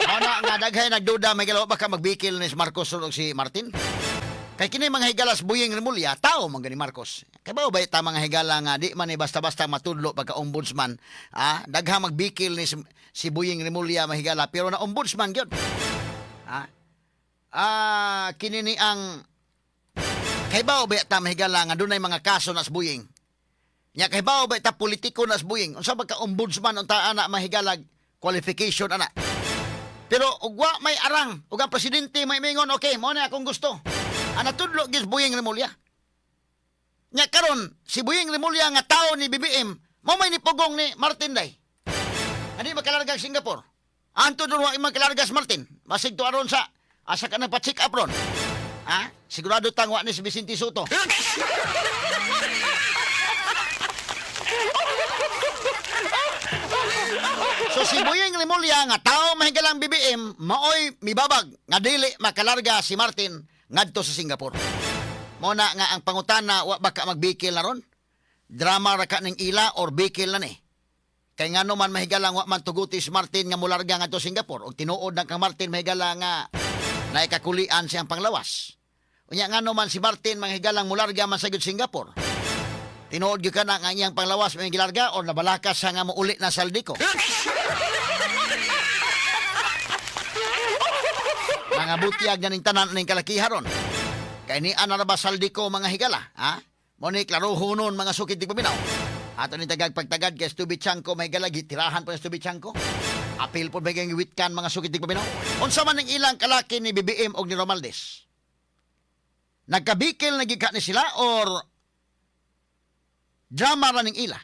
B: Ana nga daghay nagduda mahigala baka magbikil ni si Marcos ug si Martin. Kay kini mga higalas buying Remulla, tao man gani Marcos. Kay bao ba ta mga higala nga di man ni basta-basta matudlo pagka ombudsman, dagha magbikil ni si Buying Remulla mahigala pero na ombudsman gyud. Kini ni ang kay bao ba ta mahigala nga dunay mga kaso nas Buying. Nya kay bao ba ta politiko nas Buying. Unsa ba ka ombudsman unta ana mahigalag qualification ana. Pero ugwa may arang, ug ang presidente may mingon, okay, mo na akong gusto. Tudlo gis Buying Remulla. Nya karon si Buying Remulla nga tao ni BBM, mo may nipugong ni Martin day. Ani makalarga Singapore. Anto do wa makalarga sa Martin. Basig to aron sa asa ka na pa-check up ron. Sigurado tangwa ni si Vicente Soto. So si Buying Remulla nga tao mahigalang BBM, maoy mibabag nga dili makalarga si Martin ngadto sa Singapore. Mo na nga ang pangutana wa baka magbikil na ron? Drama ra ka ning ila or bikil na ni. Kay ngano man mahigalang wa man tuguti si Martin nga mularga ngadto Singapore og tinuod na kang Martin mahigalang nga naikakulian siyang panglawas. Unya ngano man si Martin mahigalang mularga man sa gyud Singapore. Tinuod gyud kana nga iyang panglawas may gilarga or nabalakas sa nga muuli na saldi ko. Mga butyag na ning tanan ning kalakiharon. Kay ni ana ba saldi ko mga higala, Mo ni klaro hunon mga sukid ti paminaw. Ato ni tagag pagtagad kay Stubichanko may higala gitirahan pa Stubichanko. Apil po bagay witkan mga sukid ti paminaw. Unsa man ang ilang kalaki ni BBM og ni Romualdez? Nagkabikil na gika ni sila or drama ra ning ila?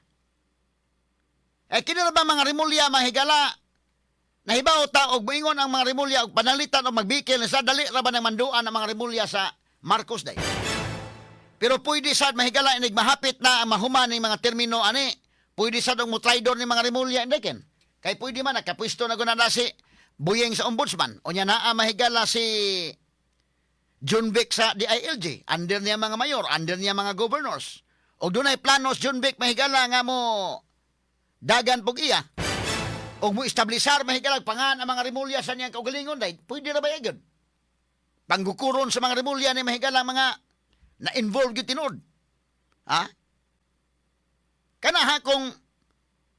B: Kini ra ba mga Remulla mahigala? Nahibaw ta og moingon ang mga Remulla og panalitan og magbikil sa dali ra ba nang manduan ang mga Remulla sa Marcos day. Pero pwede sad mahigala inig mahapit na ang mahuman ning mga termino ani. Pwede sad og mutraidor ni mga Remulla indeken. Kay pwede man nakapwesto na gunana si Buying sa ombudsman. Unya naa mahigala si John Vic sa DILG, under niya mga mayor, under niya mga governors. Og dunay planos John Vic mahigala nga mo dagan pug iya. Og mo establisar mahigalag pangan ang mga Remulla sa niyang kaugalingon day, pwede ra ba yun? Panggukuron sa mga Remulla ni mahigalang mga na-involve yung tinod. Kana kung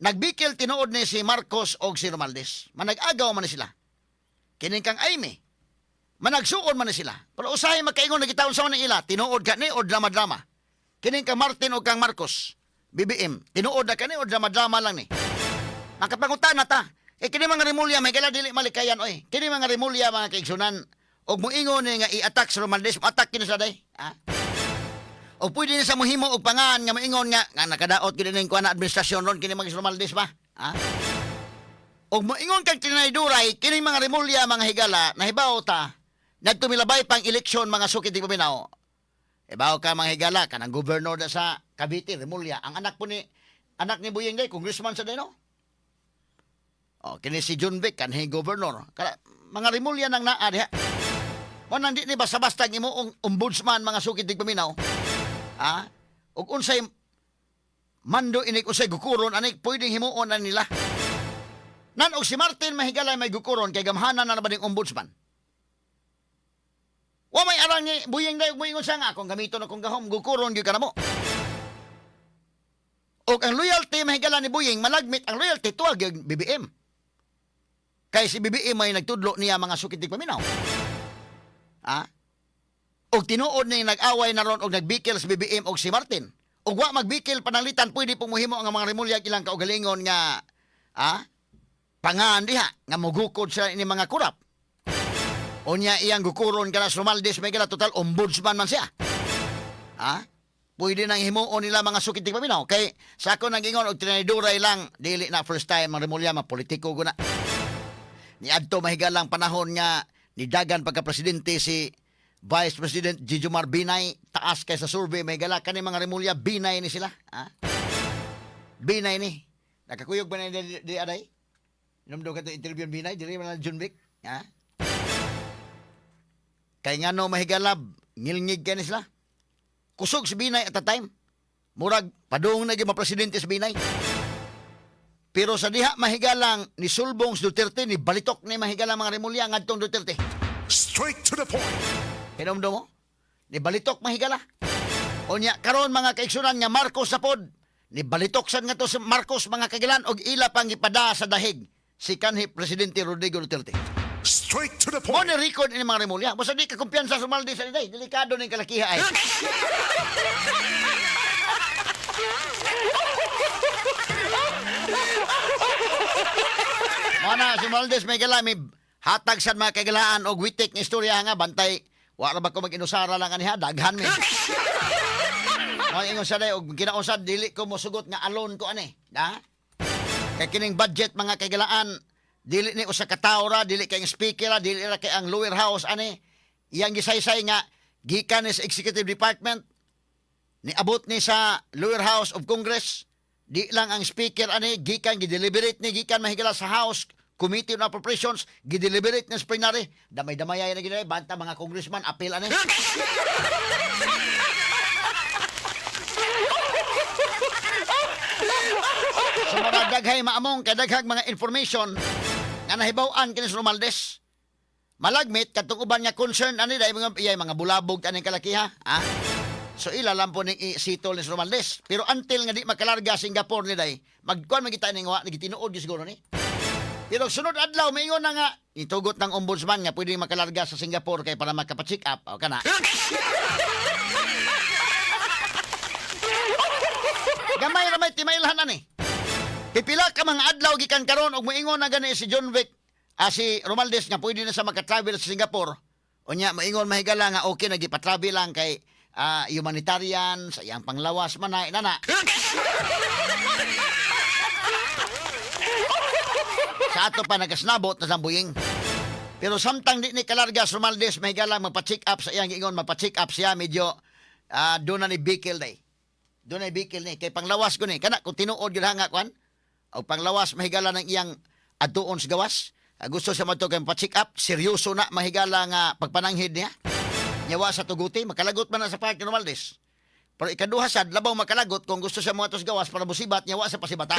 B: nagbikil tinuod ni si Marcos o si Romualdez, manag-agaw man ni sila. Kining kang Aimee, managsuon man ni sila. Pero usahay magkaingon na gitawon sa mga ila, tinuod ka ni o drama-drama. Kining kang Martin o kang Marcos, BBM, tinuod na ka ni o drama-drama lang ni. Makapangutan na ta. Kini mga Remulla may gala dili malikayan oy. Kini mga Remulla mga kaigsunan og moingon nga i-attack sa Romualdez, attack kini sa day. O pwede na sa mohimo og pangan nga moingon nga nakadaot kini ning kuan administrasyon ron kini mga Romualdez ba? Og moingon kag tinayduray kini mga Remulla mga higala nahibaw ta nagtumilabay pang eleksyon mga sukid ti paminaw. Ibaw ka mga higala kanang gobernador da sa Cavite Remulla ang anak ni Buying day congressman sa day no. Kini si John Vic kanhi gobernador. Mga Remulla nang naa diha. O nandi ni basta-basta ang imoong ombudsman mga sukid tigpaminaw. Ha? Ug unsay mando inig unsay gukuron anik pwedeng himuon na nila. Nan og si Martin Mahigala may gukuron kay gamhanan na ba ning ombudsman. Wa may arang ni buyeng dayon moingon sa nga kung gamiton akong gahom gukuron gyud kanamo. Og ang loyalty Mahigala ni Buying malagmit ang loyalty tuwag yung BBM. Kay si BBM may nagtudlo niya mga sukid tigpaminaw. Ha? Og tinuod ni nag-away na ron og nagbikil si BBM og si Martin. Og wa magbikil panalitan pwede pong muhimo ang mga remulya ilang kaugalingon nga pangaan diha nga mogukod sa ini mga kurap. Unya iyang gukuron kana Romualdez may gala total ombudsman man siya. Ha? Pwede nang himuon nila mga sukid tigpaminaw kay sa ako nag-ingon og tinaduray lang dili na first time ang remulya mapolitiko guna. Ni adto mahigalang panahon nga nidagan pagka-presidente si Vice President Jijomar Binay, taas kay sa survey, may gala ka ni mga remulya, Binay ni sila. Ha? Binay ni. Nakakuyog ba na di aday? Inumdo ka ito interview Binay, dili man na John Vic. Ha? Kay nga no mahigalab, ngilngig ka ni sila. Kusog si Binay at the time. Murag, padung na presidente si Binay. Pero sa diha mahigalang ni Sulbong Duterte, ni balitok ni mahigalang mga remulya ngadtong Duterte.
D: Straight to the point.
B: Hinomdo mo? Ni balitok mahigala. O niya, karon mga kaigsunan nga Marcos sa pod. Ni balitok sad nga to sa Marcos mga kagilan og ila pang ipada sa dahig si kanhi Presidente Rodrigo Duterte.
D: Straight to the
B: Mo
D: point.
B: ni record ini mga remulya. Basta di ka kumpiyansa sa Romualdez sa day. Delikado ning kalakiha ay. Mana si Romualdez may gala may hatag sad mga kagalaan og witik nga istorya nga bantay wa ra ba ko mag-inusara lang aniha daghan mi. Ang ingon sa day og kinausad dili ko mosugot nga alone ko ani, ha? Kay kining budget mga kagalaan dili ni usa ka tawo ra, dili kay speaker ra, dili ra kay ang lower house ani. Iyang gisaysay nga gikan ni sa executive department niabot ni sa lower house of Congress. Di lang ang speaker ani gikan gideliberate ni gikan mahigala sa House Committee on Appropriations gideliberate ni sa plenary damay-damay ay na banta mga congressman appeal ani. So mga daghay maamong kay daghang mga information nga nahibaw-an kini sa Romualdez. Malagmit katong uban nga concern ani dai mga bulabog ani kalakiha, ha? So ila lang po ning isitol ni Romualdez. Pero until nga di makalarga Singapore ni day, magkuan magita ning wa nagitinuod gyud siguro ni. Pero sunod adlaw maingon na nga itugot ng ombudsman nga pwede makalarga sa Singapore kay para makapacheck up o kana. Gamay ra may timailhan ani. Pipila ka mga adlaw gikan karon og moingon na gani si John Vic si Romualdez nga pwede na sa maka-travel sa Singapore. Unya maingon mahigala nga okay nagipa-travel lang kay humanitarian, sa iyang panglawas man na inana. Sa ato pa nagasnabot na Buying. Pero samtang di ni kalarga sa Romualdez, may galang magpa-check up sa iyang ingon, magpa-check up siya medyo doon na ni Bikil day. Doon na ni Bikil ni. Kay panglawas ko ni. Kana kung tinuod yun hanga kwan, o panglawas mahigala ng iyang aduon sa gawas. Gusto siya mato kay magpa-check up, seryoso na mahigala nga pagpananghid niya. Nyawa sa tuguti, makalagot man na sa Parque Romualdez. Pero ikaduha sad, labaw makalagot kung gusto siya mga tos gawas para musibat, nyawa sa pasibata.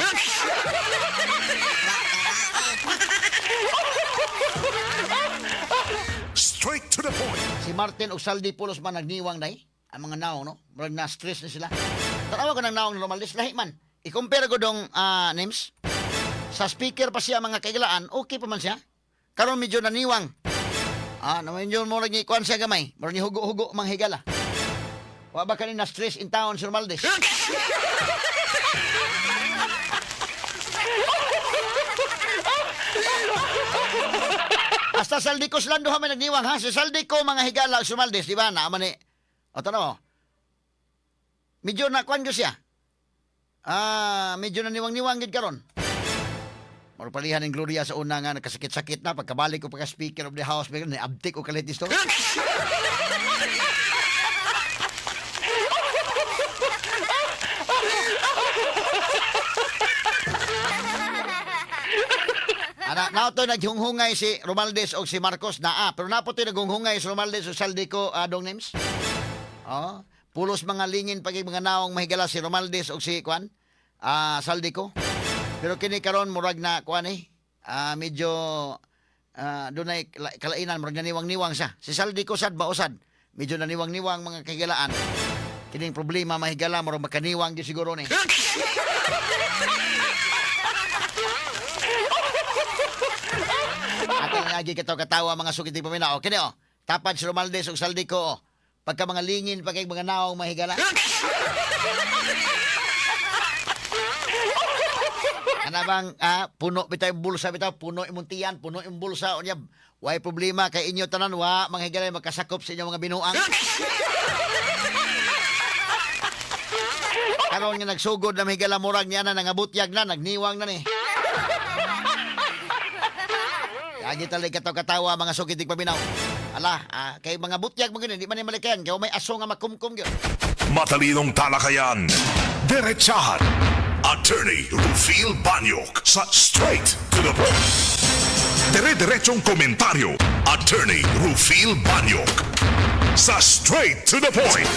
D: Straight to the point.
B: Si Martin o Saldi Pulos man nagniwang day. Ang mga naong, no? Murag na-stress na sila. Tanawa ko ng naong ni Romualdez, lahi man. I-compare ko dong names. Sa speaker pa siya mga kaigalaan, okay pa man siya. Karon medyo naniwang. Naman yun mo rin ikuan siya gamay. Mo rin hugo-hugo mang higala. Wa ba kanina stress in town si Romualdez? Hasta Saldico sila duha may nagniwang ha. Si Saldico mga higala si Romualdez, di ba? Naaman ni. O tanaw. Medyo na kuan ko siya. Medyo naniwang-niwang gid karon. Maro palihan ng Gloria sa una nga nagkasakit-sakit na pagkabalik ko pagka Speaker of the House may abtik ko kalit isto. Nato naghunghungay si Romaldes o si Marcos pero napo to naghunghungay si Romaldes o Saldico Dong Names. Oh, pulos mga lingin pag mga naong mahigala si Romaldes o si Kwan Saldico. Pero kini karon murag na Kwan medyo dunay kalainan murag naniwang-niwang siya. Si Saldico sad baosad. Medyo naniwang-niwang mga kahigalaan. Kining problema mahigala murag makaniwang gyud siguro ni. Ating lagi katawa mga sukiti paminaw. Kini tapad si Romaldes ug Saldico. Pagka mga lingin pagka mga naong mahigala. Ana bang puno bitaw yung bulsa bitaw, puno imong tiyan, puno imong bulsa unya. Way problema kay inyo tanan wa mga higala makasakop sa inyong mga binuang. Karon nga nagsugod na mahigala murag niya na nangabutyag na, nagniwang na ni. Lagi talaga katawa mga sukitig paminaw. Ala, kay mga butyag mo gini, di man ni malikayan, kay may aso nga makumkum gyud.
D: Matalinong talakayan. Derechahan. Attorney Rufil Banyok sa Straight to the Point. Dire-diretsong komentaryo. Attorney Rufil Banyok sa Straight to the Point.